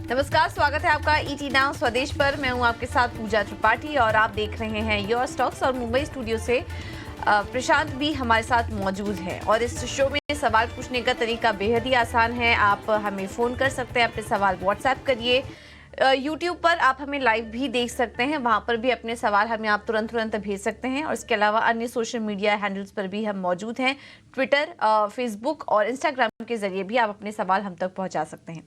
नमस्कार, स्वागत है आपका ईटी नाउ स्वदेश पर। मैं हूं आपके साथ पूजा त्रिपाठी और आप देख रहे हैं योर स्टॉक्स। और मुंबई स्टूडियो से प्रशांत भी हमारे साथ मौजूद हैं। और इस शो में सवाल पूछने का तरीका बेहद ही आसान है। आप हमें फ़ोन कर सकते हैं, अपने सवाल व्हाट्सएप करिए। यूट्यूब पर आप हमें लाइव भी देख सकते हैं, वहां पर भी अपने सवाल हमें आप तुरंत भेज सकते हैं। और इसके अलावा अन्य सोशल मीडिया हैंडल्स पर भी हम मौजूद हैं। ट्विटर, फेसबुक और इंस्टाग्राम के जरिए भी आप अपने सवाल हम तक पहुंचा सकते हैं।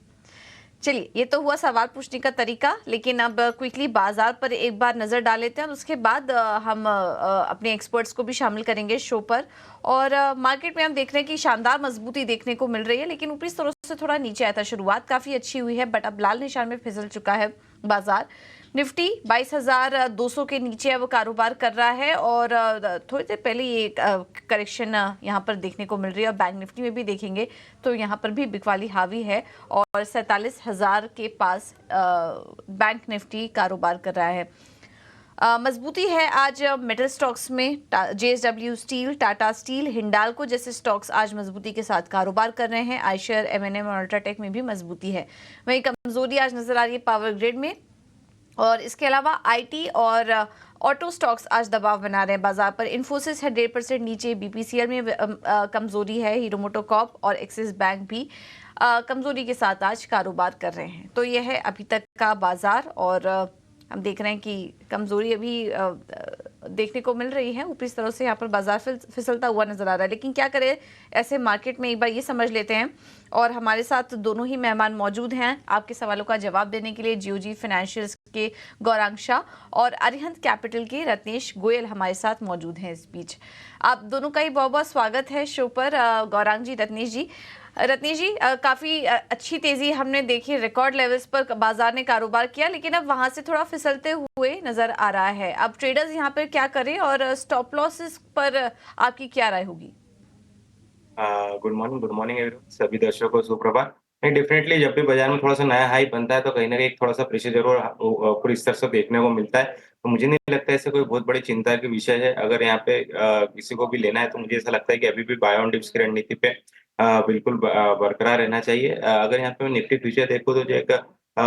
चलिए, ये तो हुआ सवाल पूछने का तरीका, लेकिन अब क्विकली बाजार पर एक बार नजर डाल लेते हैं और उसके बाद हम अपने एक्सपर्ट्स को भी शामिल करेंगे शो पर। और मार्केट में हम देख रहे हैं कि शानदार मजबूती देखने को मिल रही है, लेकिन ऊपरी स्तरों से थोड़ा नीचे आया था। शुरुआत काफी अच्छी हुई है, बट अब लाल निशान में फिसल चुका है बाजार। निफ्टी 22,200 के नीचे अब कारोबार कर रहा है और थोड़ी देर पहले ये करेक्शन यहाँ पर देखने को मिल रही है। और बैंक निफ्टी में भी देखेंगे तो यहाँ पर भी बिकवाली हावी है और 47,000 के पास बैंक निफ्टी कारोबार कर रहा है। मजबूती है आज मेटल स्टॉक्स में। JSW steel, Tata steel, Hindalco जैसे स्टॉक्स आज मजबूती के साथ कारोबार कर रहे हैं। आयशर, एमएनएम और अल्ट्राटेक में भी मजबूती है। वहीं कमजोरी आज नजर आ रही है पावर ग्रिड में। और इसके अलावा आईटी और ऑटो स्टॉक्स आज दबाव बना रहे हैं बाजार पर। इन्फोसिस है 1.5% नीचे। बीपीसीएल में कमजोरी है। हीरो मोटोकॉर्प और एक्सिस बैंक भी कमजोरी के साथ आज कारोबार कर रहे हैं। तो यह है अभी तक का बाजार। और हम देख रहे हैं कि कमजोरी अभी देखने को मिल रही है। ऊपरी स्तरों से यहाँ पर बाजार फिसलता हुआ नजर आ रहा है, लेकिन क्या करें ऐसे मार्केट में, एक बार ये समझ लेते हैं। और हमारे साथ दोनों ही मेहमान मौजूद हैं आपके सवालों का जवाब देने के लिए। जियोजी फाइनेंशियल्स के गौरांग शाह और अरिहंत कैपिटल के रत्नेश गोयल हमारे साथ मौजूद हैं इस बीच। आप दोनों का ही बहुत बहुत स्वागत है शो पर। गौरांग जी, रत्नेश जी, काफी अच्छी तेजी हमने देखी। रिकॉर्ड लेवल्स पर बाजार ने कारोबार किया, लेकिन अब वहां से थोड़ा फिसलते हुए नजर आ रहा है। अब ट्रेडर्स यहाँ पर क्या करें और स्टॉप लॉसेस पर आपकी क्या राय होगी? गुड मॉर्निंग एवरीवन, सभी दर्शकों को सुप्रभात। नहीं, डेफिनेटली जब भी बाजार में थोड़ा-सा नया हाई बनता है तो कहीं न कहीं थोड़ा-सा प्रेशर ज़रूर ऊपरी स्तर से देखने को मिलता है। तो मुझे नहीं लगता ऐसे कोई बहुत बड़ी चिंता की विषय है। अगर यहाँ पे किसी को भी लेना है तो मुझे ऐसा लगता है कि अभी भी बाय ऑन डिप्स की रणनीति पे बिल्कुल बरकरार रहना चाहिए। अगर यहाँ पे मैं निफ्टी फ्यूचर देखूँ तो जो एक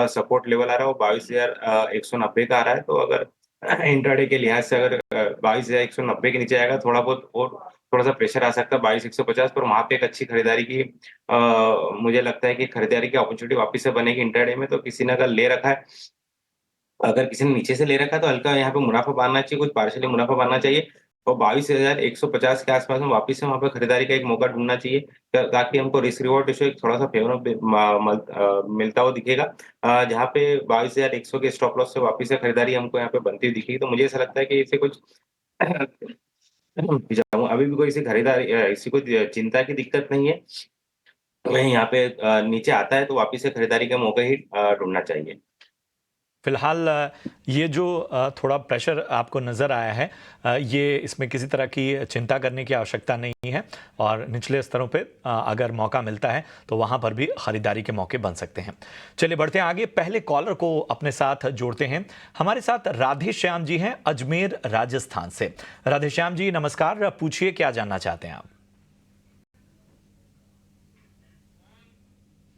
सपोर्ट लेवल आ रहा है वो 22,190 का आ रहा है। तो अगर इंट्राडे के लिहाज से अगर 22,190 के नीचे आएगा, थोड़ा बहुत और थोड़ा-सा प्रेशर आ सकता है 22,150 पर। वहाँ पे एक अच्छी खरीदारी की मुझे लगता है कि खरीदारी की अपॉर्चुनिटी वापस से बनेगी इंट्राडे में। तो किसी ने अगर ले रखा है, अगर किसी ने नीचे से ले रखा है तो हल्का यहाँ पे मुनाफा बाँधना चाहिए, कुछ पार्शियली मुनाफा बाँधना चाहिए और 22,150 के आस-पास में वापस से वहाँ पे खरीदारी का एक मौका ढूँढना चाहिए, ताकि हमको रिस्क रिवॉर्ड रेशियो एक थोड़ा-सा फेवरेबल मिलता हुआ दिखेगा। जहाँ पे 22,100 के स्टॉप लॉस से वापस से खरीदारी हमको यहाँ पे बनती हुई दिखेगी। तो मुझे ऐसा लगता है कि इसे कुछ अभी भी कोई ऐसी खरीदारी ऐसी कोई चिंता की दिक्कत नहीं है। वहीं यहाँ पे नीचे आता है तो वापस से खरीदारी का मौका ही ढूँढना चाहिए। फिलहाल ये जो थोड़ा प्रेशर आपको नज़र आया है, ये इसमें किसी तरह की चिंता करने की आवश्यकता नहीं है। और निचले स्तरों पे अगर मौका मिलता है तो वहाँ पर भी खरीदारी के मौके बन सकते हैं। चलिए बढ़ते हैं आगे। पहले कॉलर को अपने साथ जोड़ते हैं। हमारे साथ राधे श्याम जी हैं अजमेर राजस्थान से। राधे श्याम जी नमस्कार, पूछिए क्या जानना चाहते हैं आप?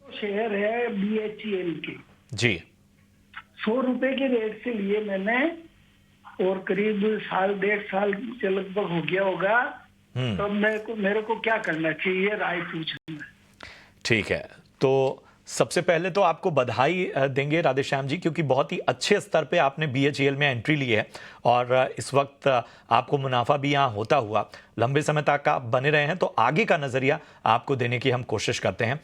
शेयर है बीएचईएल के जी 100 रुपए के रेट से लिए मैंने और करीब साल 1.5 साल के लगभग हो गया होगा। तो मेरे को क्या करना चाहिए, राय पूछना है। ठीक है, तो सबसे पहले तो आपको बधाई देंगे राधेश्याम जी, क्योंकि बहुत ही अच्छे स्तर पे आपने बीएचईएल में एंट्री ली है और इस वक्त आपको मुनाफा भी यहाँ होता हुआ लंबे समय तक आप बने रहे हैं। तो आगे का नज़रिया आपको देने की हम कोशिश करते हैं।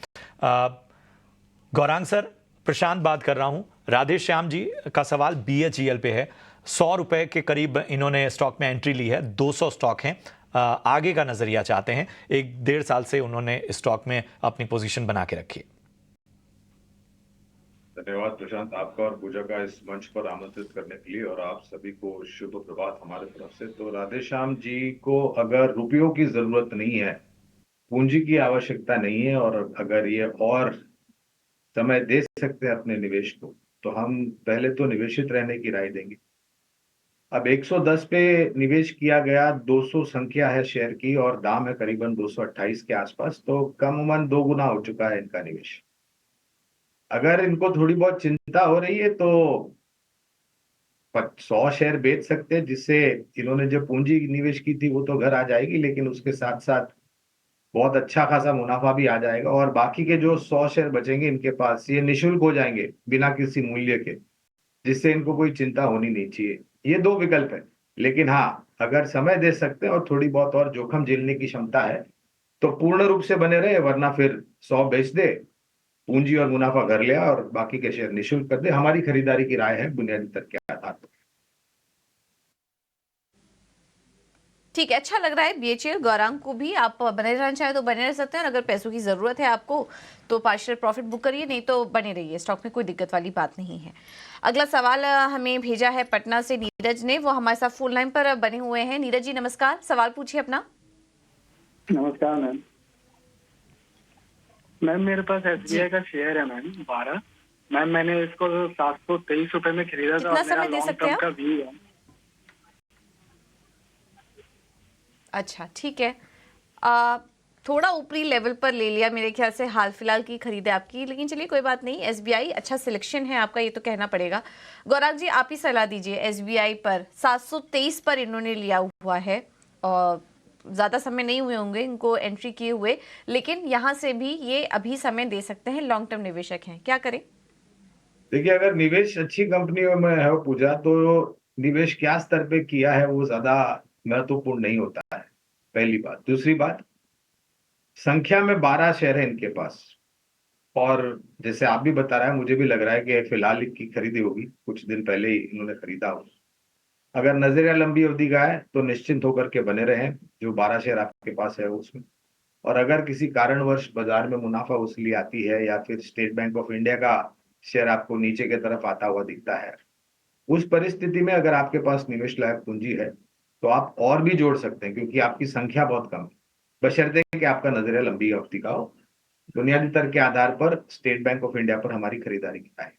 गौरांग सर, प्रशांत बात कर रहा हूँ। राधेश्याम जी का सवाल बीएचईएल पे है। 100 रुपए के करीब इन्होंने स्टॉक में एंट्री ली है, 200 स्टॉक हैं। आगे का नज़रिया चाहते हैं। 1-1.5 साल से उन्होंने स्टॉक में अपनी पोजीशन बना के रखी है। धन्यवाद प्रशांत, आपका और पूजा का इस मंच पर आमंत्रित करने के लिए, और आप सभी को शुभ प्रभात हमारे तरफ से। तो राधेश्याम जी को अगर रुपयों की जरूरत नहीं है, पूंजी की आवश्यकता नहीं है, और अगर ये और समय दे सकते हैं अपने निवेश को, तो हम पहले तो निवेशित रहने की राय देंगे। अब 110 पे निवेश किया गया, 200 संख्या है शेयर की और दाम है करीबन 228 के आसपास, तो कम उमन 2 गुना हो चुका है इनका निवेश। अगर इनको थोड़ी बहुत चिंता हो रही है तो 100 शेयर बेच सकते हैं, जिससे इन्होंने जो पूंजी निवेश की थी वो तो घर आ जाएगी, लेकिन उसके साथ साथ बहुत अच्छा खासा मुनाफा भी आ जाएगा। और बाकी के जो 100 शेयर बचेंगे इनके पास, ये निशुल्क हो जाएंगे बिना किसी मूल्य के, जिससे इनको कोई चिंता होनी नहीं चाहिए। ये दो विकल्प है। लेकिन हाँ, अगर समय दे सकते हैं और थोड़ी बहुत और जोखिम झेलने की क्षमता है तो पूर्ण रूप से बने रहे, वरना फिर 100 बेच दे, पूंजी और मुनाफा घर ले और बाकी के शेयर निशुल्क कर दे। हमारी खरीदारी की राय है बुनियादी तर्क के आधार पर। ठीक है, अच्छा लग रहा है। बीएचईएल गौरांग को भी आप बने रहना चाहे तो बने रह सकते हैं, और अगर पैसों की ज़रूरत है आपको तो पार्शियल प्रॉफिट बुक करिए, नहीं तो बने रहिए, स्टॉक में कोई दिक्कत वाली बात नहीं है। अगला सवाल हमें भेजा है पटना से नीरज ने, वो हमारे साथ फोन लाइन पर बने हुए हैं। नीरज जी नमस्कार, सवाल पूछिए अपना। नमस्कार मैम। मैम मेरे पास एसबीआई का शेयर है मैम 12। मैम मैंने इसको 723 रुपए में खरीदा था। कितना और मेरा समय दे लॉन्ग सकते हैं टर्म आप? का व्यू है। अच्छा ठीक है, थोड़ा ऊपरी लेवल पर ले लिया मेरे ख्याल से, हाल फिलहाल की खरीद है आपकी, लेकिन चलिए कोई बात नहीं। एसबीआई अच्छा सिलेक्शन है आपका, ये तो कहना पड़ेगा। गौरांग जी आप ही सलाह दीजिए। एसबीआई पर 723 पर इन्होंने लिया हुआ है, और ज़्यादा समय नहीं हुए होंगे इनको एंट्री किए हुए, लेकिन यहाँ से भी ये अभी समय दे सकते हैं, लॉन्ग टर्म निवेशक हैं, क्या करें? देखिए, अगर निवेश अच्छी कंपनियों में है पूजा, तो निवेश क्या स्तर पे किया है वो ज्यादा महत्वपूर्ण नहीं होता है, पहली बात। दूसरी बात, संख्या में 12 शेयर है इनके पास, और जैसे आप भी बता रहे हैं, मुझे भी लग रहा है कि फिलहाल इनकी खरीदी होगी, कुछ दिन पहले ही इन्होंने खरीदा हो। अगर नजरिया लंबी अवधि का है तो निश्चिंत होकर के बने रहें जो 12 शेयर आपके पास है उसमें। और अगर किसी कारणवश बाजार में मुनाफा वसूली आती है, या फिर स्टेट बैंक ऑफ इंडिया का शेयर आपको नीचे की तरफ आता हुआ दिखता है, उस परिस्थिति में अगर आपके पास निवेश लायक पूंजी है तो आप और भी जोड़ सकते हैं, क्योंकि आपकी संख्या बहुत कम है, बशर्ते कि आपका नजरिया लंबी अवधि का हो। बुनियादी तर्क के आधार पर स्टेट बैंक ऑफ इंडिया पर हमारी खरीदारी की है।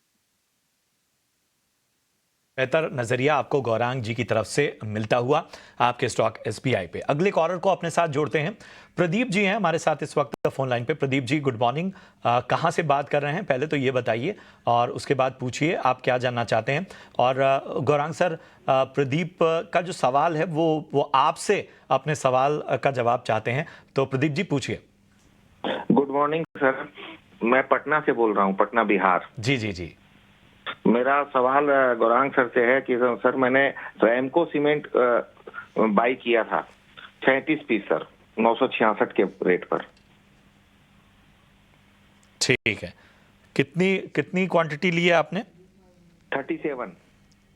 बेहतर नजरिया आपको गौरांग जी की तरफ से मिलता हुआ आपके स्टॉक एसबीआई पे। अगले कॉलर को अपने साथ जोड़ते हैं। प्रदीप जी हैं हमारे साथ इस वक्त फोन लाइन पे। प्रदीप जी गुड मॉर्निंग, कहाँ से बात कर रहे हैं पहले तो ये बताइए, और उसके बाद पूछिए आप क्या जानना चाहते हैं। और गौरांग सर, प्रदीप का जो सवाल है वो आपसे अपने सवाल का जवाब चाहते हैं, तो प्रदीप जी पूछिए। गुड मॉर्निंग सर, मैं पटना से बोल रहा हूँ, पटना बिहार। जी जी जी। मेरा सवाल गौरांग सर से है कि सर मैंने रैमको सीमेंट बाई किया था 36 पीस सर, 966 के रेट पर। ठीक है, कितनी क्वांटिटी ली है आपने? 37।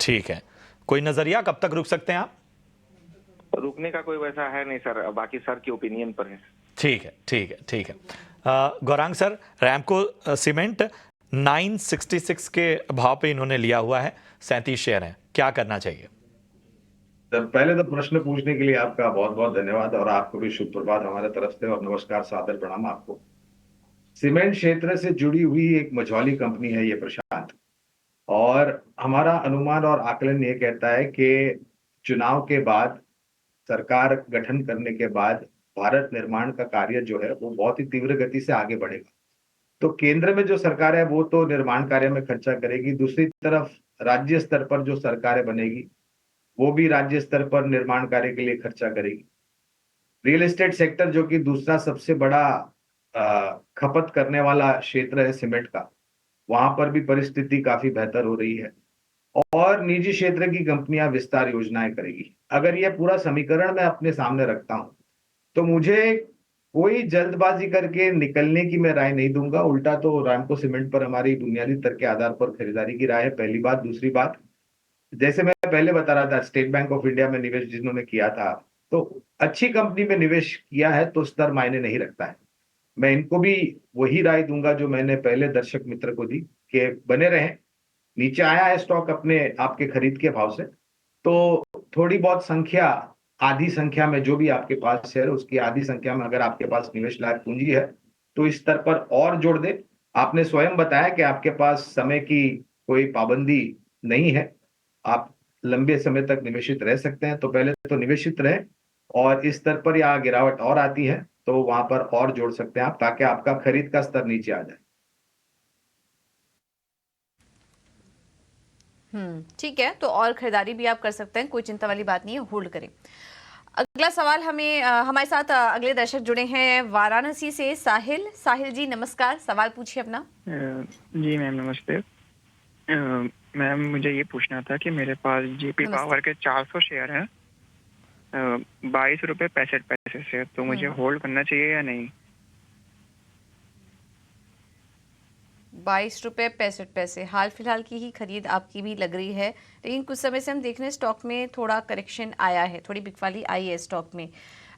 ठीक है, कोई नजरिया कब तक रुक सकते हैं आप? रुकने का कोई वैसा है नहीं सर, बाकी सर की ओपिनियन पर है। ठीक है ठीक है ठीक है। गौरांग सर, रैमको सीमेंट 966 के भाव पे इन्होंने लिया हुआ है, 37 शेयर हैं, क्या करना चाहिए? सर पहले तो प्रश्न पूछने के लिए आपका बहुत बहुत धन्यवाद, और आपको भी शुभ प्रभात हमारे तरफ से, और नमस्कार, सादर प्रणाम आपको। सीमेंट क्षेत्र से जुड़ी हुई एक मझौली कंपनी है ये प्रशांत, और हमारा अनुमान और आकलन ये कहता है कि चुनाव के बाद, सरकार गठन करने के बाद, भारत निर्माण का कार्य जो है वो बहुत ही तीव्र गति से आगे बढ़ेगा। तो केंद्र में जो सरकार है वो तो निर्माण कार्य में खर्चा करेगी, दूसरी तरफ राज्य स्तर पर जो सरकारें बनेगी वो भी राज्य स्तर पर निर्माण कार्य के लिए खर्चा करेगी। रियल एस्टेट सेक्टर, जो कि दूसरा सबसे बड़ा खपत करने वाला क्षेत्र है सीमेंट का, वहां पर भी परिस्थिति काफी बेहतर हो रही है, और निजी क्षेत्र की कंपनियां विस्तार योजनाएं करेगी। अगर यह पूरा समीकरण मैं अपने सामने रखता हूं तो मुझे कोई जल्दबाजी करके निकलने की मैं राय नहीं दूंगा, उल्टा तो रैमको सीमेंट पर हमारी बुनियादी तर्क के आधार पर खरीदारी की राय है, पहली बात। दूसरी बात, जैसे मैं पहले बता रहा था, स्टेट बैंक ऑफ इंडिया में निवेश जिन्होंने किया था, तो अच्छी कंपनी में निवेश किया है तो स्तर मायने नहीं रखता है। मैं इनको भी वही राय दूंगा जो मैंने पहले दर्शक मित्र को दी, कि बने रहें। नीचे आया है स्टॉक अपने आपके खरीद के भाव से, तो थोड़ी बहुत संख्या, आधी संख्या में जो भी आपके पास है उसकी आधी संख्या में अगर आपके पास निवेश लायक पूंजी है तो इस स्तर पर और जोड़ दे। आपने स्वयं बताया कि आपके पास समय की कोई पाबंदी नहीं है, आप लंबे समय तक निवेशित रह सकते हैं, तो पहले तो निवेशित रहें, और इस स्तर पर या गिरावट और आती है तो वहां पर और जोड़ सकते हैं आप, ताकि आपका खरीद का स्तर नीचे आ जाए। ठीक है, तो और खरीदारी भी आप कर सकते हैं, कोई चिंता वाली बात नहीं है, होल्ड करें। अगला सवाल हमारे साथ अगले दर्शक जुड़े हैं वाराणसी से। साहिल जी नमस्कार, सवाल पूछिए अपना। जी मैम नमस्ते। मैम मुझे ये पूछना था कि मेरे पास जेपी नमस्ते। पावर के 400 शेयर हैं 22 रुपये 65 पैसे से, तो मुझे होल्ड करना चाहिए या नहीं? 22 रुपये 65 पैसे हाल फिलहाल की ही खरीद आपकी भी लग रही है, लेकिन कुछ समय से हम देख रहे हैं स्टॉक में थोड़ा करेक्शन आया है, थोड़ी बिकवाली आई है स्टॉक में।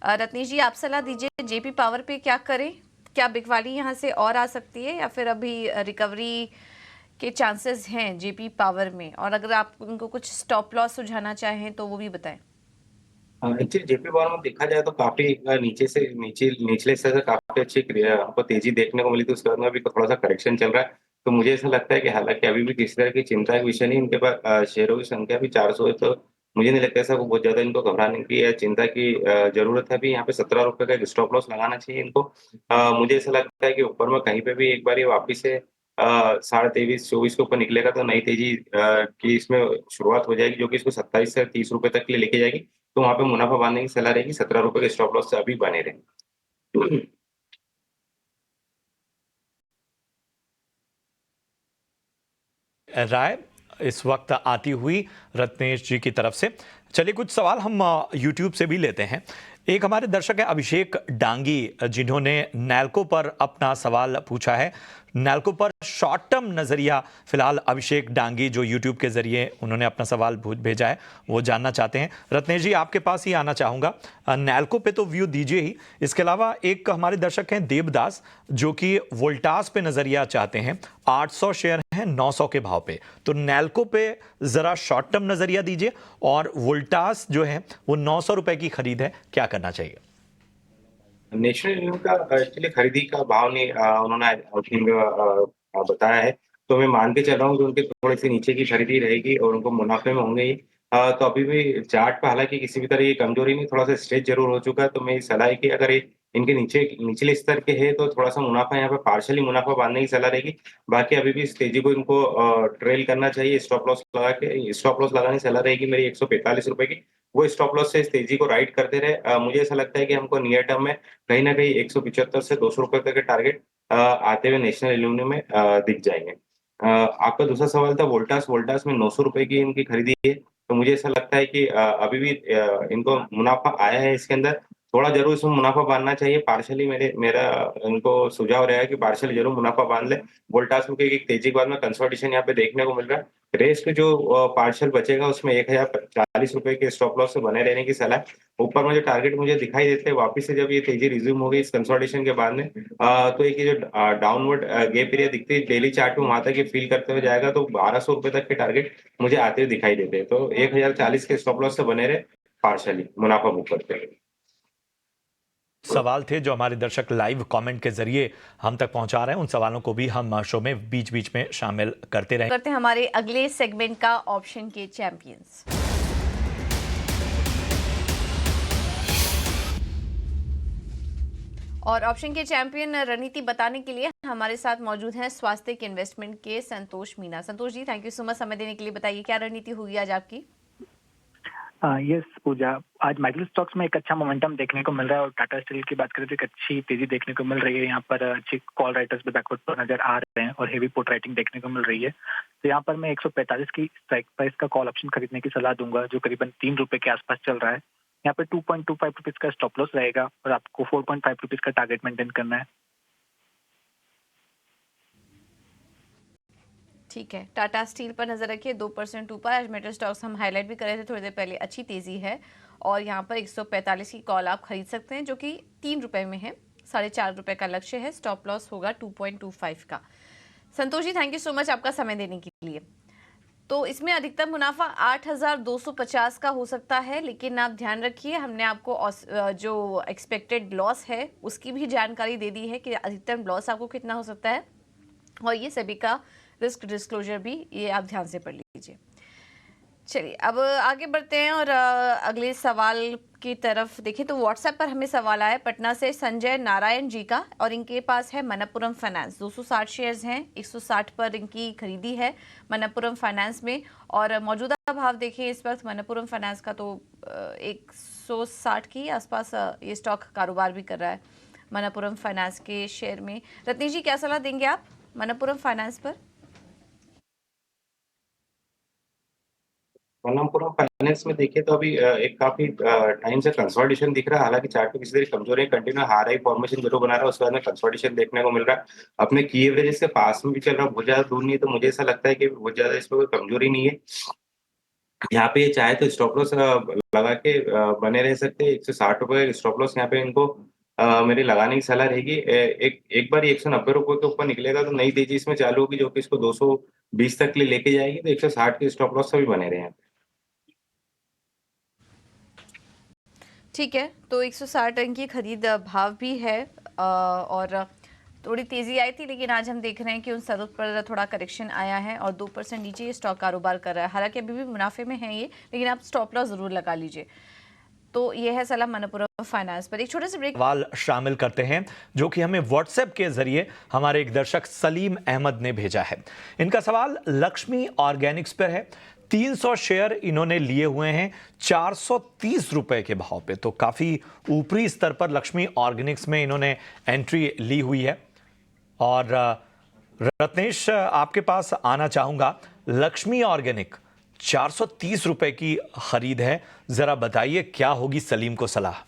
रत्नेश जी आप सलाह दीजिए, जेपी पावर पे क्या करें? क्या बिकवाली यहाँ से और आ सकती है या फिर अभी रिकवरी के चांसेस हैं जेपी पावर में? और अगर आप उनको कुछ स्टॉप लॉस सुझाना चाहें तो वो भी बताएं। एक्चुअली जेपी पावर में देखा जाए तो काफी निचले स्तर से काफी अच्छी हमको तेजी देखने को मिली थी, उसके बाद में अभी थोड़ा सा करेक्शन चल रहा है। तो मुझे ऐसा लगता है कि हालांकि अभी भी किसी तरह की चिंता का विषय नहीं, इनके पास शेयरों की संख्या भी 400 है, तो मुझे नहीं लगता ऐसा बहुत ज्यादा इनको घबराने की या चिंता की जरूरत है। अभी यहाँ पे 17 रुपए का एक स्टॉप लॉस लगाना चाहिए इनको। मुझे ऐसा लगता है कि ऊपर में कहीं पे भी एक बार ये वापिस से 23.5-24 के ऊपर निकलेगा तो नई तेजी की इसमें शुरुआत हो जाएगी, जो कि इसको 27 से 30 रुपए तक के लिए लेके जाएगी। तो वहाँ पे मुनाफा बांधने की सलाह रहेगी, 17 रुपए के स्टॉप लॉस से अभी बने रहें। राय इस वक्त आती हुई रत्नेश जी की तरफ से। चलिए कुछ सवाल हम यूट्यूब से भी लेते हैं। एक हमारे दर्शक है अभिषेक डांगी, जिन्होंने नैल्को पर अपना सवाल पूछा है। नैल्को पर शॉर्ट टर्म नजरिया फिलहाल अभिषेक डांगी जो यूट्यूब के जरिए उन्होंने अपना सवाल भेजा है वो जानना चाहते हैं। रत्नेश जी आपके पास ही आना चाहूंगा, नैल्को पे तो व्यू दीजिए ही, इसके अलावा एक हमारे दर्शक हैं देवदास जो कि वोल्टास पे नजरिया चाहते हैं। 800 शेयर हैं 900 के भाव पे, तो नैल्को पे जरा शॉर्ट टर्म नजरिया दीजिए और वोल्टास जो है वो 900 रुपए की खरीद है, क्या करना चाहिए? नेशनल यूनियन का एक्चुअली खरीदी का भाव नहीं उन्होंने आई थिंक बताया है, तो मैं मान के चल रहा हूँ कि उनके थोड़ी सी नीचे की खरीदी रहेगी और उनको मुनाफे में होंगे ही। तो अभी भी चार्ट पे हालांकि किसी भी तरह की कमजोरी नहीं, थोड़ा सा स्ट्रेच जरूर हो चुका है, तो मेरी सलाह है कि अगर ये इनके निचले स्तर के है तो थोड़ा सा मुनाफा यहाँ पे पार्शली मुनाफा बांधने की सलाह रहेगी। बाकी अभी भी इस तेजी को इनको ट्रेल करना चाहिए, स्टॉप लॉस लगाने की सलाह रहेगी मेरी 145 रुपए की। वो स्टॉप लॉस से इस तेजी को राइड करते रहे। मुझे ऐसा लगता है कि हमको नियर टर्म में कहीं न कहीं 175 से 200 रुपए तक के टारगेट आते हुए नेशनल एल्यूमिनियम में दिख जाएँगे। आपका दूसरा सवाल था वोल्टास में 900 रुपए की इनकी खरीदी है, तो मुझे ऐसा लगता है कि अभी भी इनको मुनाफा आया है इसके अंदर, थोड़ा ज़रूर इसमें मुनाफा बाँधना चाहिए। पार्शियली मेरा इनको सुझाव रहेगा कि पार्शियली ज़रूर मुनाफा बाँध लें। वोल्टास में क्योंकि तेजी के बाद में कंसोलिडेशन यहाँ पे देखने को मिल रहा है। रेस्ट जो पार्शियल बचेगा उसमें 1040 रुपए के स्टॉप लॉस से बने रहने की सलाह है। ऊपर में जो टारगेट मुझे दिखाई देते हैं वापस से जब ये तेजी रिज्यूम हो गई इस कंसोलिडेशन के बाद में तो एक ये जो डाउनवर्ड गैप एरिया दिखती है डेली चार्ट में, वहां तक ये फील करते हुए जाएगा तो 1200 रुपए तक के टारगेट मुझे आते हुए दिखाई देते हैं। तो 1040 के स्टॉप लॉस से बने रहे, पार्शियली मुनाफा बुक करते हुए। सवाल थे जो हमारे दर्शक लाइव कमेंट के जरिए हम तक पहुंचा रहे हैं, उन सवालों को भी हम शो में बीच बीच में शामिल करते रहेंगे। करते हैं हमारे अगले सेगमेंट का ऑप्शन के चैंपियंस। और ऑप्शन के चैंपियन रणनीति बताने के लिए हमारे साथ मौजूद हैं स्वास्थ्य इन्वेस्टमेंट के संतोष Meena. Santosh ji thank you so much समय देने के लिए। बताइए क्या रणनीति होगी आज आपकी? यस पूजा, आज माइक्रो स्टॉक्स में एक अच्छा मोमेंटम देखने को मिल रहा है और टाटा स्टील की बात करें तो एक अच्छी तेजी देखने को मिल रही है। यहाँ पर अच्छी कॉल राइटर्स भी बैकवर्ड पर नजर आ रहे हैं और हेवी पुट राइटिंग देखने को मिल रही है। तो यहाँ पर मैं 145 की स्ट्राइक प्राइस का कॉल ऑप्शन खरीदने की सलाह दूंगा, जो करीबन 3 रुपए के आसपास चल रहा है। यहाँ पर 2.25 रुपीज का स्टॉप लॉस रहेगा और आपको 4.5 रुपीज का टारगेट मेंटेन करना है। ठीक है, टाटा स्टील पर नजर रखिए 2% ऊपर। आज मेटल स्टॉक्स हम हाईलाइट भी कर रहे थे थोड़ी देर पहले, अच्छी तेजी है और यहाँ पर 145 की कॉल आप खरीद सकते हैं जो कि 3 रुपए में है। 4.5 रुपए का लक्ष्य है, स्टॉप लॉस होगा 2.25 का। Santosh ji thank you so much आपका समय देने के लिए। तो इसमें अधिकतम मुनाफा 8,250 का हो सकता है, लेकिन आप ध्यान रखिए हमने आपको जो एक्सपेक्टेड लॉस है उसकी भी जानकारी दे दी है कि अधिकतम लॉस आपको कितना हो सकता है और ये सभी का रिस्क डिस्क्लोजर भी ये आप ध्यान से पढ़ लीजिए। चलिए अब आगे बढ़ते हैं और अगले सवाल की तरफ देखें तो व्हाट्सएप पर हमें सवाल आया पटना से संजय नारायण जी का, और इनके पास है मनप्पुरम फाइनेंस। 260 शेयर्स हैं, 160 पर इनकी खरीदी है मनप्पुरम फाइनेंस में। और मौजूदा भाव देखें इस वक्त मनप्पुरम फाइनेंस का तो 160 के आसपास ये स्टॉक कारोबार भी कर रहा है मनप्पुरम फाइनेंस के शेयर में। रत्नेश जी, क्या सलाह देंगे आप मनप्पुरम फाइनेंस पर? मनप्पुरम फाइनेंस में देखिए तो अभी एक काफी टाइम से कंसोलिडेशन दिख रहा है। हालांकि चार्ट में किसी तरह कमजोरी कंटिन्यू हाई राई फॉर्मेशन जरूर बना रहा है, उसके बाद में कंसोलिडेशन देखने को मिल रहा है। अपने की एवरेजेस के पास में भी चल रहा है, बहुत ज्यादा दूर नहीं है। तो मुझे ऐसा लगता है कि बहुत ज्यादा इसमें कोई कमजोरी नहीं है। यहाँ पे ये चाहे तो स्टॉप लॉस लगा के बने रह सकते हैं। 160 रुपए का स्टॉप लॉस यहाँ पे इनको मेरी लगाने की सलाह रहेगी। एक बार 190 रुपए के ऊपर निकलेगा तो नई तेजी इसमें चालू होगी, जो कि इसको 220 तक के लिए लेके जाएगी। तो 160 के स्टॉप लॉस से भी बने रहे हैं। ठीक है, तो 160 रन की खरीद भाव भी है और थोड़ी तेजी आई थी, लेकिन आज हम देख रहे हैं कि उन सतत पर थोड़ा करेक्शन आया है और 2% नीचे ये स्टॉक कारोबार कर रहा है। हालांकि अभी भी मुनाफे में है ये, लेकिन आप स्टॉप लॉस जरूर लगा लीजिए। तो ये है सलाह मनप्पुरम फाइनेंस पर। एक छोटे से ब्रेक सवाल शामिल करते हैं जो कि हमें व्हाट्सएप के जरिए हमारे एक दर्शक सलीम अहमद ने भेजा है। इनका सवाल लक्ष्मी ऑर्गेनिक्स पर है। 300 शेयर इन्होंने लिए हुए हैं 430 रुपए के भाव पे, तो काफी ऊपरी स्तर पर लक्ष्मी ऑर्गेनिक्स में इन्होंने एंट्री ली हुई है। और रत्नेश, आपके पास आना चाहूंगा। लक्ष्मी ऑर्गेनिक 430 रुपए की खरीद है, जरा बताइए क्या होगी सलीम को सलाह?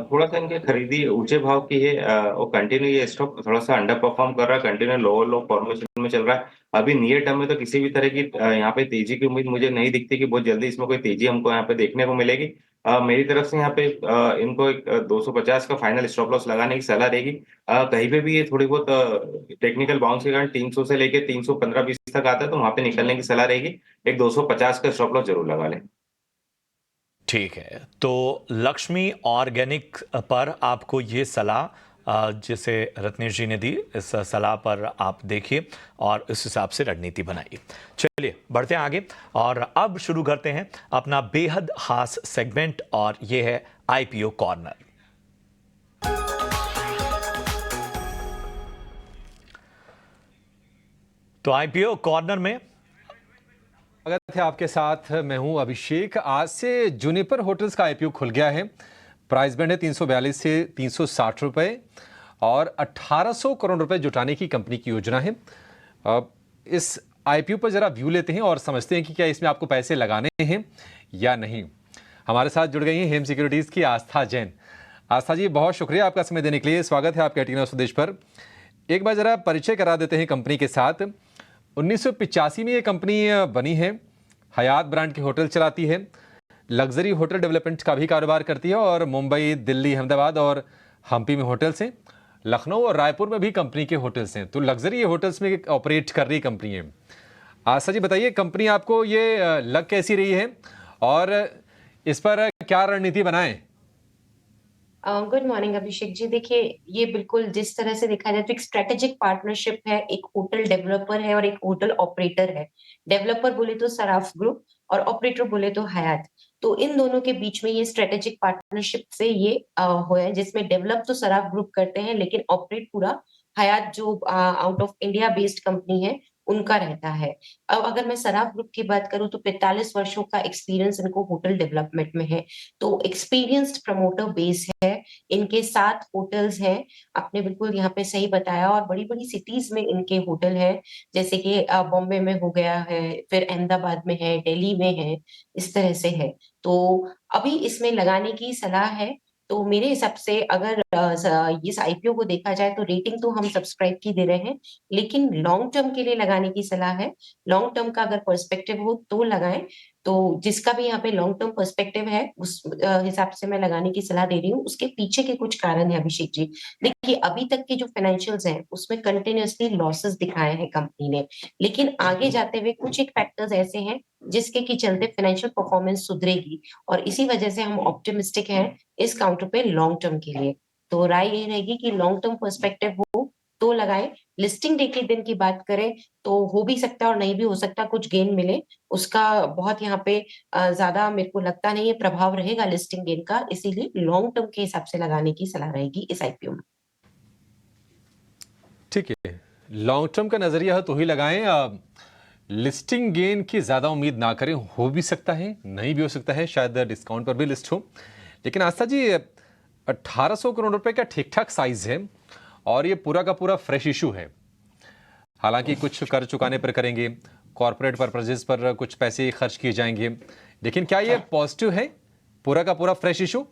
थोड़ा सा इनकी खरीदी ऊंचे भाव की है। वो कंटिन्यू ये स्टॉक थोड़ा सा अंडर परफॉर्म कर रहा है, कंटिन्यू लोअर लो फॉर्मेशन में चल रहा है। अभी नियर टर्म में तो किसी भी तरह की यहाँ पे तेजी की उम्मीद मुझे नहीं दिखती कि बहुत जल्दी इसमें कोई तेजी हमको यहाँ पे देखने को मिलेगी। मेरी तरफ से यहाँ पे इनको एक 250 का फाइनल स्टॉप लॉस लगाने की सलाह रहेगी। कहीं पे भी ये थोड़ी बहुत टेक्निकल बाउंस के कारण 300 से लेके 315-20 तक आता है, तो वहां पे निकलने की सलाह रहेगी। एक 250 का स्टॉप लॉस जरूर लगा लें। ठीक है, तो लक्ष्मी ऑर्गेनिक पर आपको ये सलाह जिसे रत्नेश जी ने दी, इस सलाह पर आप देखिए और इस हिसाब से रणनीति बनाइए। चलिए बढ़ते हैं आगे और अब शुरू करते हैं अपना बेहद खास सेगमेंट, और ये है आईपीओ कॉर्नर। तो आईपीओ कॉर्नर में स्वागत है आपके साथ। मैं हूं अभिषेक। आज से जूनिपर होटल्स का आईपीओ खुल गया है। प्राइस बैंड है 342 से 360 रुपए और 1800 करोड़ रुपए जुटाने की कंपनी की योजना है। अब इस आईपीओ पर जरा व्यू लेते हैं और समझते हैं कि क्या इसमें आपको पैसे लगाने हैं या नहीं। हमारे साथ जुड़ गई हैं हेम सिक्योरिटीज की आस्था जैन। आस्था जी, बहुत शुक्रिया आपका समय देने के लिए। स्वागत है आपके एटीन स्वदेश पर। एक बार जरा परिचय करा देते हैं कंपनी के साथ। 1985 में ये कंपनी बनी है। हयात ब्रांड के होटल चलाती है, लग्जरी होटल डेवलपमेंट का भी कारोबार करती है और मुंबई, दिल्ली, अहमदाबाद और हम्पी में होटल्स हैं। लखनऊ और रायपुर में भी कंपनी के होटल्स हैं। तो लग्जरी होटल्स में ऑपरेट कर रही कंपनी है। आशा जी, बताइए कंपनी आपको ये लग कैसी रही है और इस पर क्या रणनीति बनाएं? Good morning Abhishek ji. देखिए, ये बिल्कुल जिस तरह से देखा जाए तो एक स्ट्रेटेजिक पार्टनरशिप है। एक होटल डेवलपर है और एक होटल ऑपरेटर है। डेवलपर बोले तो सराफ ग्रुप और ऑपरेटर बोले तो हयात। तो इन दोनों के बीच में ये स्ट्रेटेजिक पार्टनरशिप से ये हुआ है, जिसमें डेवलप तो सराफ ग्रुप करते हैं लेकिन ऑपरेट पूरा हयात जो out of India based company है उनका रहता है। अब अगर मैं सराफ ग्रुप की बात करूं तो 45 वर्षों का एक्सपीरियंस इनको होटल डेवलपमेंट में है। तो एक्सपीरियंस्ड प्रमोटर बेस है। इनके 7 होटल्स हैं। आपने बिल्कुल यहाँ पे सही बताया। और बड़ी बड़ी सिटीज में इनके होटल है, जैसे कि बॉम्बे में हो गया है, फिर अहमदाबाद में है, दिल्ली में है, इस तरह से है। तो अभी इसमें लगाने की सलाह है। तो मेरे हिसाब से अगर इस आईपीओ को देखा जाए तो रेटिंग तो हम सब्सक्राइब की दे रहे हैं, लेकिन लॉन्ग टर्म के लिए लगाने की सलाह है। लॉन्ग टर्म का अगर पर्सपेक्टिव हो तो लगाएं। तो जिसका भी यहाँ पे लॉन्ग टर्म पर्सपेक्टिव है उस हिसाब से मैं लगाने की सलाह दे रही हूँ। उसके पीछे के कुछ कारण है अभिषेक जी। देखिए, अभी तक के जो फाइनेंशियल्स हैं उसमें कंटिन्यूअसली लॉसेस दिखाए हैं कंपनी ने, लेकिन आगे जाते हुए कुछ एक फैक्टर्स ऐसे हैं जिसके की चलते फाइनेंशियल परफॉर्मेंस सुधरेगी और इसी वजह से हम ऑप्टिमिस्टिक हैं इस काउंटर पे लॉन्ग टर्म के लिए। तो राय ये रहेगी कि लॉन्ग टर्म पर्सपेक्टिव हो तो लगाएं। लिस्टिंग डे के दिन की बात करें तो हो भी सकता है और नहीं भी हो सकता, कुछ गेन मिले, उसका बहुत यहाँ पे ज्यादा मेरे को लगता नहीं है प्रभाव रहेगा लिस्टिंग गेन का, इसीलिए लॉन्ग टर्म के हिसाब से लगाने की सलाह रहेगी इस आईपीओ में। ठीक है, लॉन्ग टर्म का नजरिया तो ही लगाएं। लिस्टिंग गेन की ज्यादा उम्मीद ना करें, हो भी सकता है नहीं भी हो सकता है, शायद डिस्काउंट पर भी लिस्ट हो। लेकिन आस्था जी 1800 करोड़ रुपए का ठीक ठाक साइज है और ये पूरा का पूरा फ्रेश इशू है। हालांकि कुछ कर चुकाने पर करेंगे, कॉर्पोरेट पर्पजेस पर कुछ पैसे खर्च किए जाएंगे, लेकिन क्या ये पॉजिटिव है पूरा का पूरा फ्रेश इशू?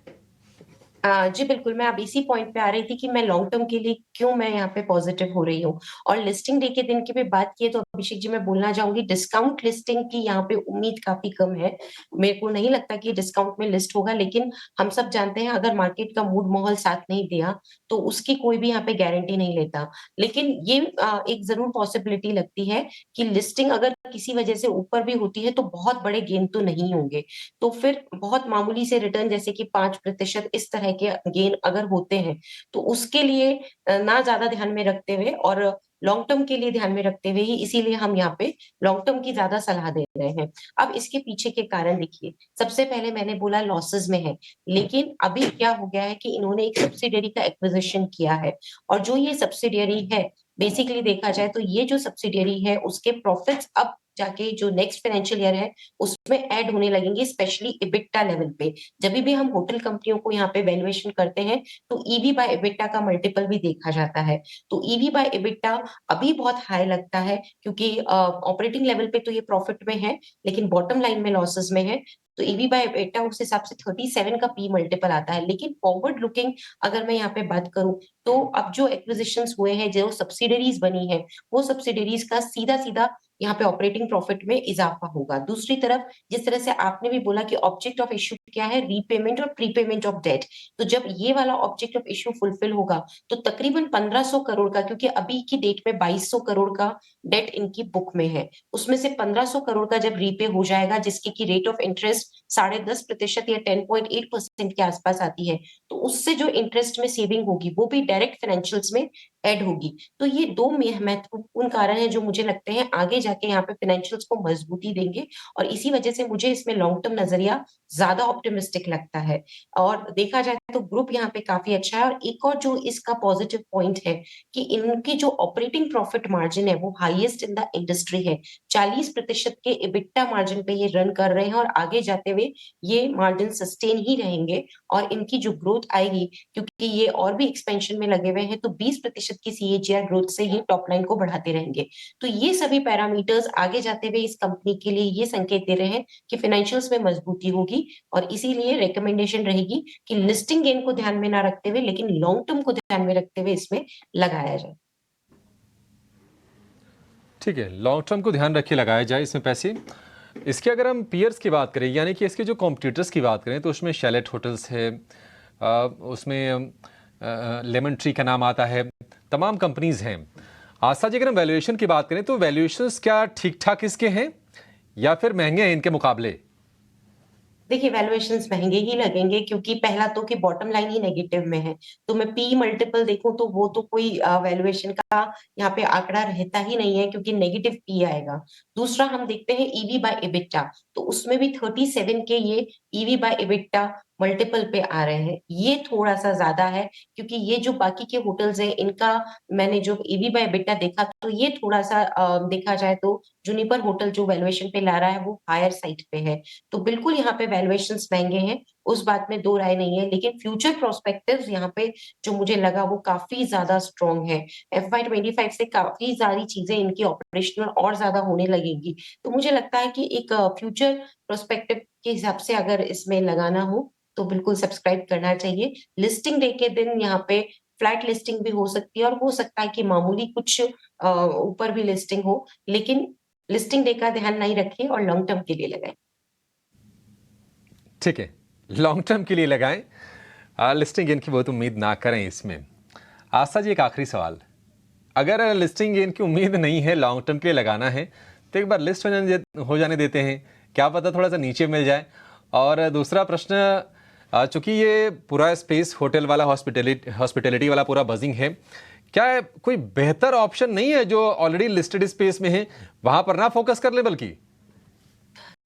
जी बिल्कुल, मैं अब इसी पॉइंट पे आ रही थी कि मैं लॉन्ग टर्म के लिए क्यों मैं यहाँ पे पॉजिटिव हो रही हूँ। और लिस्टिंग डे के दिन की भी बात की तो अभिषेक जी मैं बोलना चाहूंगी, डिस्काउंट लिस्टिंग की यहाँ पे उम्मीद काफी कम है। मेरे को नहीं लगता कि डिस्काउंट में लिस्ट होगा, लेकिन हम सब जानते हैं अगर मार्केट का मूड माहौल साथ नहीं दिया तो उसकी कोई भी यहाँ पे गारंटी नहीं लेता। लेकिन ये एक जरूर पॉसिबिलिटी लगती है कि लिस्टिंग अगर किसी वजह से ऊपर भी होती है तो बहुत बड़े गेन तो नहीं होंगे, तो फिर बहुत मामूली से रिटर्न जैसे कि 5% इस तरह के गेन अगर होते हैं तो उसके लिए ना ज्यादा ध्यान में रखते हुए और लॉन्ग टर्म के लिए ध्यान में रखते हुए ही, इसीलिए हम यहाँ पे लॉन्ग टर्म की ज्यादा सलाह दे रहे हैं। अब इसके पीछे के कारण देखिए, सबसे पहले मैंने बोला लॉसेस में है, लेकिन अभी क्या हो गया है कि इन्होंने एक सब्सिडियरी का एक्विजिशन किया है और जो ये सब्सिडियरी है बेसिकली देखा जाए तो ये जो सब्सिडियरी है उसके प्रॉफिट्स अब जाके जो नेक्स्ट फाइनेंशियल ईयर है उसमें ऐड होने लगेंगे, स्पेशली इबिट्टा लेवल पे। जब भी हम होटल कंपनियों को यहाँ पे वैल्यूएशन करते हैं तो ईवी बाय इबिट्टा का मल्टीपल भी देखा जाता है। तो ईवी बाय इबिट्टा अभी बहुत हाई लगता है क्योंकि ऑपरेटिंग लेवल पे तो ये प्रॉफिट में है लेकिन बॉटम लाइन में लॉसेस में है। तो ईवी बाय इबिट्टा उस हिसाब से 37 का पी मल्टीपल आता है। लेकिन फॉरवर्ड लुकिंग अगर मैं यहाँ पे बात करूं तो अब जो एक्विजिशंस हुए हैं, जो सब्सिडरीज बनी है, वो सब्सिडरीज का सीधा सीधा यहाँ पे ऑपरेटिंग प्रॉफिट में इजाफा होगा। दूसरी तरफ जिस तरह से आपने भी बोला कि ऑब्जेक्ट ऑफ इश्यू क्या है, रीपेमेंट और प्रीपेमेंट ऑफ डेट, तो जब ये वाला ऑब्जेक्ट ऑफ इश्यू फुलफिल होगा तो तकरीबन 1500 करोड़ का, क्योंकि अभी की डेट में 2200 करोड़ का डेट इनकी बुक में है, उसमें से 1500 करोड़ का जब रीपे हो जाएगा जिसकी की रेट ऑफ इंटरेस्ट 10.5% या 10.8% के आसपास आती है, तो उससे जो इंटरेस्ट में सेविंग होगी वो भी डायरेक्ट फाइनेंशियल्स में ऐड होगी। तो ये दो महत्वपूर्ण कारण है जो मुझे लगते हैं आगे जाके यहाँ पे फाइनेंशियल्स को मजबूती देंगे और इसी वजह से मुझे इसमें लॉन्ग टर्म नजरिया ज्यादा ऑप्टिमिस्टिक लगता है। और देखा जाए तो ग्रुप यहाँ पे काफी अच्छा है। और एक और जो इसका पॉजिटिव पॉइंट है कि इनकी जो ऑपरेटिंग प्रॉफिट मार्जिन है वो हाईएस्ट इन द इंडस्ट्री है। 40% के इबिट्टा मार्जिन पे ये रन कर रहे हैं और आगे जाते हुए ये मार्जिन सस्टेन ही रहेंगे और इनकी जो ग्रोथ आएगी, क्योंकि ये और भी एक्सपेंशन में लगे हुए हैं, तो 20% की CAGR ग्रोथ से ये टॉप लाइन को बढ़ाते रहेंगे। तो ये सभी पैरामीटर्स आगे जाते हुए इस कंपनी के लिए ये संकेत दे रहे हैं कि फाइनेंशियल्स में मजबूती होगी और इसीलिए रिकमेंडेशन रहेगी कि लिस्टिंग गेन को ध्यान में ना रखते हुए लेकिन लॉन्ग टर्म को ध्यान में रखते हुए इसमें लगाया जाए। ठीक है, लॉन्ग टर्म को ध्यान रखिए लगाया जाए इसमें पैसे। इसके अगर हम पीयर्स की बात करें, यानी कि इसके जो कॉम्पिटिटर्स की बात करें, तो उसमें शैलेट होटल्स है, उसमें लेमन ट्री का नाम आता है, तमाम कंपनीज हैं। आस्था जी अगर हम वैल्यूएशन की बात करें तो वैल्यूएशंस क्या ठीक ठाक इसके हैं या फिर महंगे हैं इनके मुकाबले? देखिए वैल्यूएशंस महंगे ही लगेंगे क्योंकि पहला तो कि बॉटम लाइन ही नेगेटिव में है, तो मैं पी मल्टीपल देखूं तो वो तो कोई वैल्यूएशन का यहाँ पे आंकड़ा रहता ही नहीं है क्योंकि नेगेटिव पी आएगा। दूसरा हम देखते हैं ईवी बाय इबिट्टा, तो उसमें भी 37 के ये ईवी बाय इबिट्टा मल्टीपल पे आ रहे हैं, ये थोड़ा सा ज्यादा है क्योंकि ये जो बाकी के होटल्स हैं इनका मैंने जो ईवी बाय इबिट्टा देखा तो ये थोड़ा सा देखा जाए तो जुनिपर होटल जो वैल्यूएशन पे ला रहा है वो हायर साइड पे है। तो बिल्कुल यहाँ पे वैल्यूएशंस महंगे हैं, उस बात में दो राय नहीं है, लेकिन फ्यूचर प्रोस्पेक्टिव्स यहाँ पे जो मुझे लगा वो काफी ज्यादा स्ट्रॉन्ग है। FY25 से काफी सारी चीजें इनकी ऑपरेशनल और ज्यादा होने लगेगी, तो मुझे लगता है कि एक फ्यूचर प्रोस्पेक्टिव के हिसाब से अगर इसमें लगाना हो तो बिल्कुल सब्सक्राइब करना चाहिए। लिस्टिंग डे के दिन यहाँ पे फ्लैट लिस्टिंग भी हो सकती है और हो सकता है कि मामूली कुछ ऊपर भी लिस्टिंग हो, लेकिन लिस्टिंग डे का ध्यान नहीं रखें और लॉन्ग टर्म के लिए लगाएं। ठीक है, लॉन्ग टर्म के लिए लगाएं, लिस्टिंग गेन की बहुत उम्मीद ना करें इसमें। आस्था जी एक आखिरी सवाल, अगर लिस्टिंग गेन की उम्मीद नहीं है, लॉन्ग टर्म के लिए लगाना है तो एक बार लिस्ट हो जाने देते हैं, क्या पता थोड़ा सा नीचे मिल जाए। और दूसरा प्रश्न, चूंकि ये पूरा स्पेस होटल वाला हॉस्पिटैलिटी वाला पूरा बजिंग है, क्या कोई बेहतर ऑप्शन नहीं है जो ऑलरेडी लिस्टेड स्पेस में है, वहां पर ना फोकस कर ले? बल्कि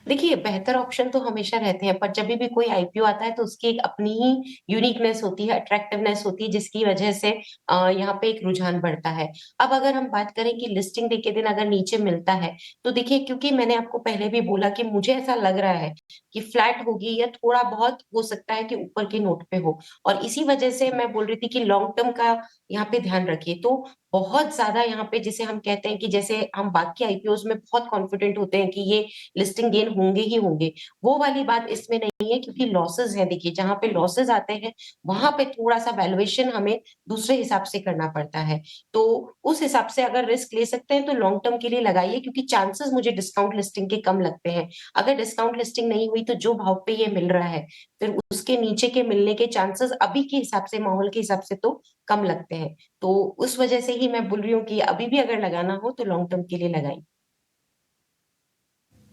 देखिए, बेहतर ऑप्शन तो हमेशा रहते हैं, पर जब भी कोई आईपीओ आता है तो उसकी एक अपनी ही यूनिकनेस होती है, अट्रैक्टिवनेस होती है, जिसकी वजह से यहाँ पे एक रुझान बढ़ता है। अब अगर हम बात करें कि लिस्टिंग डे के दिन अगर नीचे मिलता है, तो देखिए, क्योंकि मैंने आपको पहले भी बोला कि मुझे ऐसा लग रहा है कि फ्लैट होगी या थोड़ा बहुत हो सकता है कि ऊपर के नोट पे हो, और इसी वजह से मैं बोल रही थी कि लॉन्ग टर्म का यहाँ पे ध्यान रखिए। तो बहुत ज्यादा यहाँ पे जिसे हम कहते हैं कि जैसे हम बाकी आईपीओज में बहुत कॉन्फिडेंट होते हैं कि ये लिस्टिंग गेन होंगे ही होंगे, वो वाली बात इसमें नहीं है, क्योंकि लॉसेस है। देखिए, जहां पे लॉसेस आते हैं वहां पे थोड़ा सा वैल्यूएशन हमें दूसरे हिसाब से करना पड़ता है। तो उस हिसाब से अगर रिस्क ले सकते हैं तो लॉन्ग टर्म के लिए लगाइए, क्योंकि चांसेस मुझे डिस्काउंट लिस्टिंग के कम लगते हैं। अगर डिस्काउंट लिस्टिंग नहीं हुई तो जो भाव पे ये मिल रहा है, फिर उसके नीचे के मिलने के चांसेस अभी के हिसाब से, माहौल के हिसाब से तो कम लगते हैं। तो उस वजह से ही मैं बोल रही हूँ कि अभी भी अगर लगाना हो तो लॉन्ग टर्म के लिए लगाइए।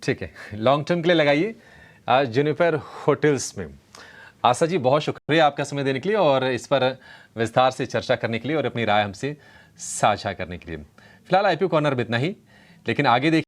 ठीक है, लॉन्ग टर्म के लिए लगाइए जुनिपर होटल्स में। आशा जी, बहुत शुक्रिया आपका समय देने के लिए और इस पर विस्तार से चर्चा करने के लिए और अपनी राय हमसे साझा करने के लिए। फिलहाल आईपीओ कॉर्नर में इतना ही, लेकिन आगे देखिए